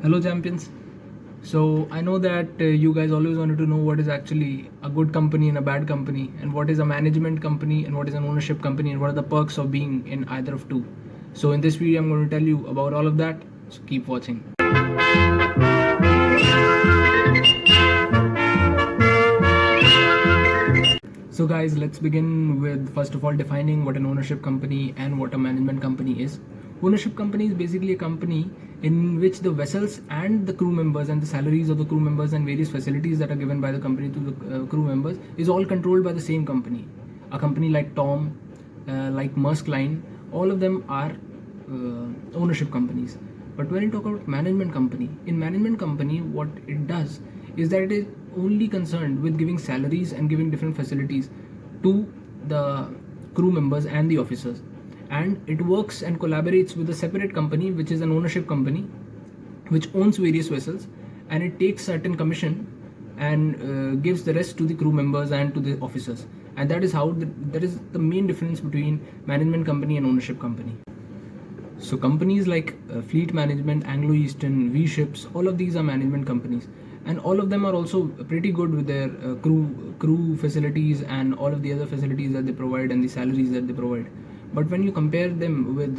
Hello, champions. So, I know that you guys always wanted to know what is actually a good company and a bad company, and what is a management company and what is an ownership company, and what are the perks of being in either of two. So, in this video, I'm going to tell you about all of that. So, keep watching. So, guys, let's begin with first of all defining what an ownership company and what a management company is. Ownership company is basically a company in which the vessels and the crew members and the salaries of the crew members and various facilities that are given by the company to the crew members is all controlled by the same company. A company like Tom, like Maersk Line, all of them are ownership companies. But when you talk about management company, in management company, what it does is that it is only concerned with giving salaries and giving different facilities to the crew members and the officers, and it works and collaborates with a separate company which is an ownership company which owns various vessels, and it takes certain commission and gives the rest to the crew members and to the officers. And that is how that is the main difference between management company and ownership company. So companies like Fleet Management, Anglo Eastern, V Ships, all of these are management companies, and all of them are also pretty good with their crew facilities and all of the other facilities that they provide and the salaries that they provide. But when you compare them with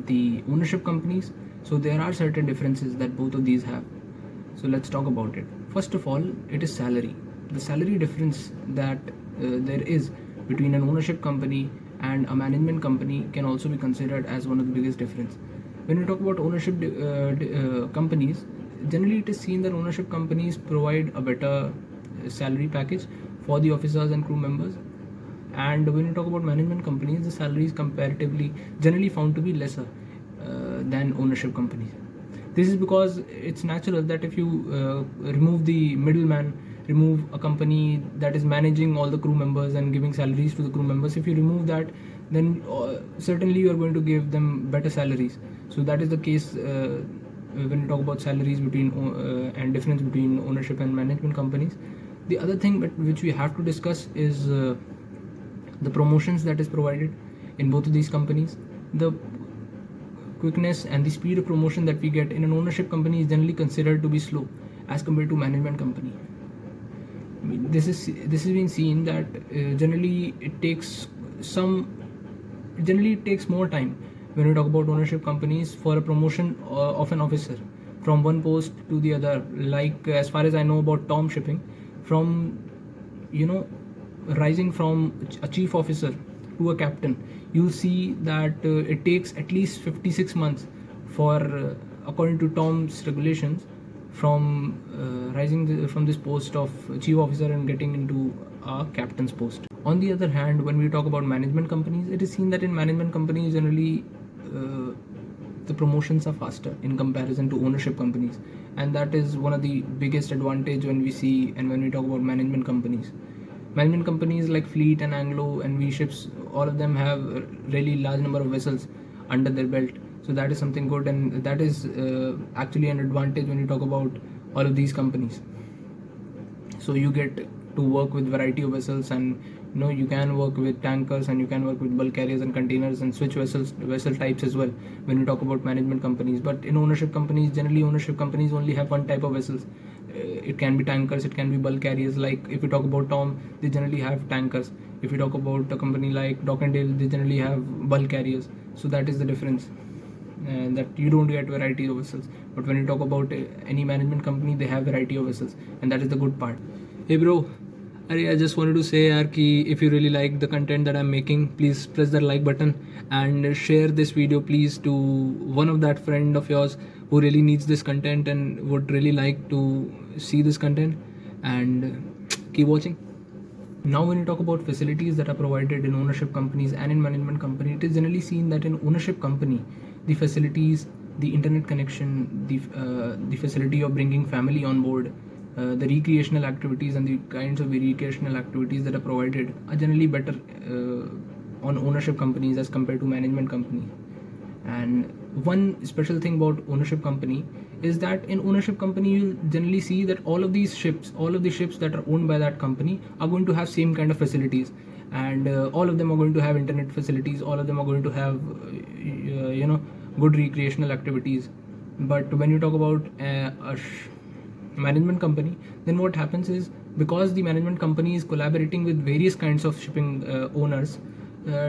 the ownership companies, so there are certain differences that both of these have. So let's talk about it. First of all, it is salary. The salary difference that there is between an ownership company and a management company can also be considered as one of the biggest difference. When we talk about ownership companies, generally it is seen that ownership companies provide a better salary package for the officers and crew members. And when you talk about management companies, the salary is comparatively generally found to be lesser than ownership companies. This is because it's natural that if you remove the middleman, remove a company that is managing all the crew members and giving salaries to the crew members, if you remove that, then certainly you are going to give them better salaries. So that is the case when you talk about salaries between and difference between ownership and management companies. The other thing which we have to discuss is the promotions that is provided in both of these companies. The quickness and the speed of promotion that we get in an ownership company is generally considered to be slow as compared to management company. This is being seen that generally it takes more time when we talk about ownership companies for a promotion of an officer from one post to the other. Like as far as I know about Tom Shipping, from rising from a chief officer to a captain, you'll see that it takes at least 56 months for according to Tom's regulations, from rising from this post of chief officer and getting into a captain's post. On the other hand, when we talk about management companies, it is seen that in management companies generally the promotions are faster in comparison to ownership companies, and that is one of the biggest advantage when we see and when we talk about management companies. Management companies like Fleet and Anglo and V Ships, all of them have a really large number of vessels under their belt. So that is something good, and that is actually an advantage when you talk about all of these companies. So you get to work with variety of vessels, and you can work with tankers, and you can work with bulk carriers and containers, and switch vessel types as well when you talk about management companies. But in ownership companies, generally ownership companies only have one type of vessels. It can be tankers, it can be bulk carriers. Like if you talk about Tom, they generally have tankers. If you talk about a company like Dock and Dale, they generally have bulk carriers. So that is the difference, that you don't get variety of vessels. But when you talk about any management company, they have variety of vessels, and that is the good part. Hey bro, I just wanted to say if you really like the content that I'm making, please press that like button and share this video please to one of that friend of yours who really needs this content and would really like to see this content, and keep watching. Now when you talk about facilities that are provided in ownership companies and in management company, it is generally seen that in ownership company, the facilities, the internet connection, the facility of bringing family on board, the recreational activities and the kinds of recreational activities that are provided are generally better on ownership companies as compared to management company. And one special thing about ownership company is that in ownership company you'll generally see that all of the ships that are owned by that company are going to have same kind of facilities, and all of them are going to have internet facilities, all of them are going to have good recreational activities, But when you talk about management company, then what happens is, because the management company is collaborating with various kinds of shipping owners,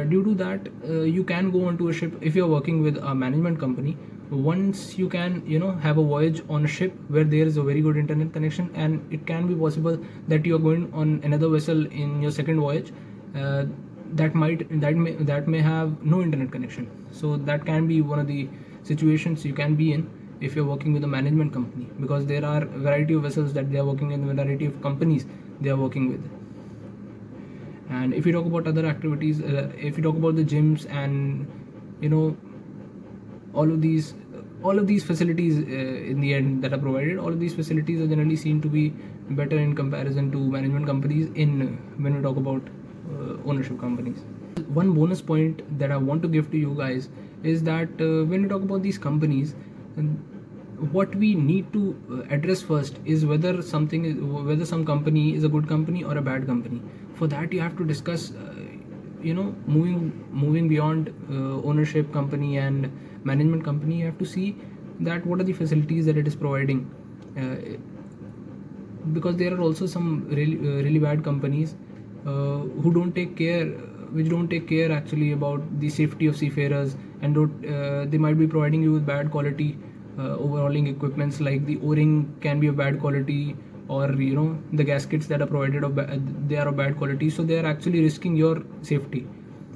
due to that, you can go onto a ship if you're working with a management company. Once you can, have a voyage on a ship where there is a very good internet connection, and it can be possible that you are going on another vessel in your second voyage, that may have no internet connection. So that can be one of the situations you can be in if you're working with a management company, because there are a variety of vessels that they are working in, a variety of companies they are working with. And if you talk about other activities, if you talk about the gyms and all of these facilities, in the end, that are provided, all of these facilities are generally seen to be better in comparison to management companies when we talk about ownership companies. One bonus point that I want to give to you guys is that when we talk about these companies, what we need to address first is whether some company is a good company or a bad company. For that, you have to discuss moving beyond ownership company and management company. You have to see that what are the facilities that it is providing, because there are also some really bad companies who don't take care actually about the safety of seafarers, and they might be providing you with bad quality overhauling equipments, like the o-ring can be of bad quality, or the gaskets that are provided they are of bad quality, so they are actually risking your safety.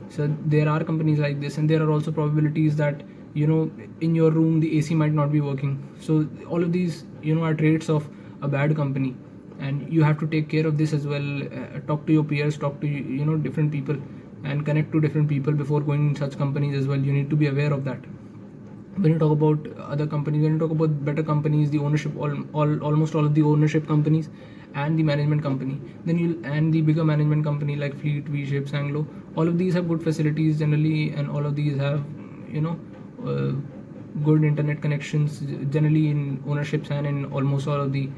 So there are companies like this, and there are also probabilities that in your room the AC might not be working. So all of these are traits of a bad company, and you have to take care of this as well. Talk to your peers, talk to different people, and connect to different people before going in such companies as well. You need to be aware of that. When you talk about other companies, when you talk about better companies, the ownership, almost all of the ownership companies and the management company, and the bigger management company like Fleet, V-Ships, Anglo, all of these have good facilities generally, and all of these have good internet connections generally in ownerships, and in almost all of the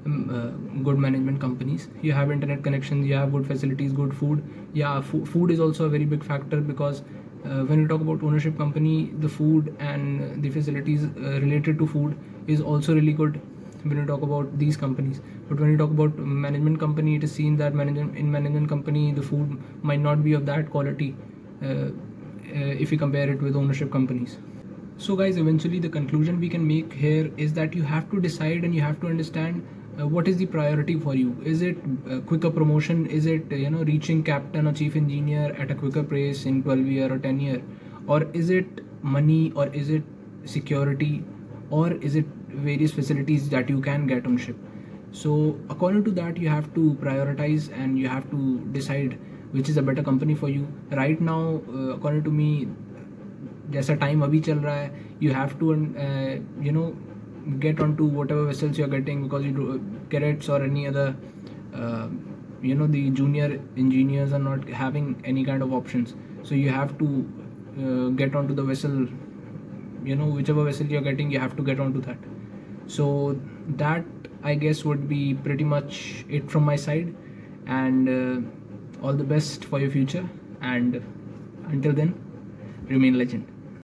good management companies. You have internet connections, you have good facilities, good food. Food is also a very big factor, because when you talk about ownership company, the food and the facilities related to food is also really good when you talk about these companies. But when you talk about management company, it is seen that in management company the food might not be of that quality if you compare it with ownership companies. So guys, eventually the conclusion we can make here is that you have to decide, and you have to understand what is the priority for you. Is it quicker promotion? Is it reaching captain or chief engineer at a quicker pace in 12 year or 10 year? Or is it money, or is it security, or is it various facilities that you can get on ship? So according to that, you have to prioritize, and you have to decide which is a better company for you right now. According to me, जैसा time अभी चल रहा है, you have to get onto whatever vessels you're getting, because you do cadets or any other the junior engineers are not having any kind of options. So you have to get onto the vessel, whichever vessel you're getting, you have to get onto that. So that, I guess, would be pretty much it from my side, and all the best for your future, and until then, remain legend.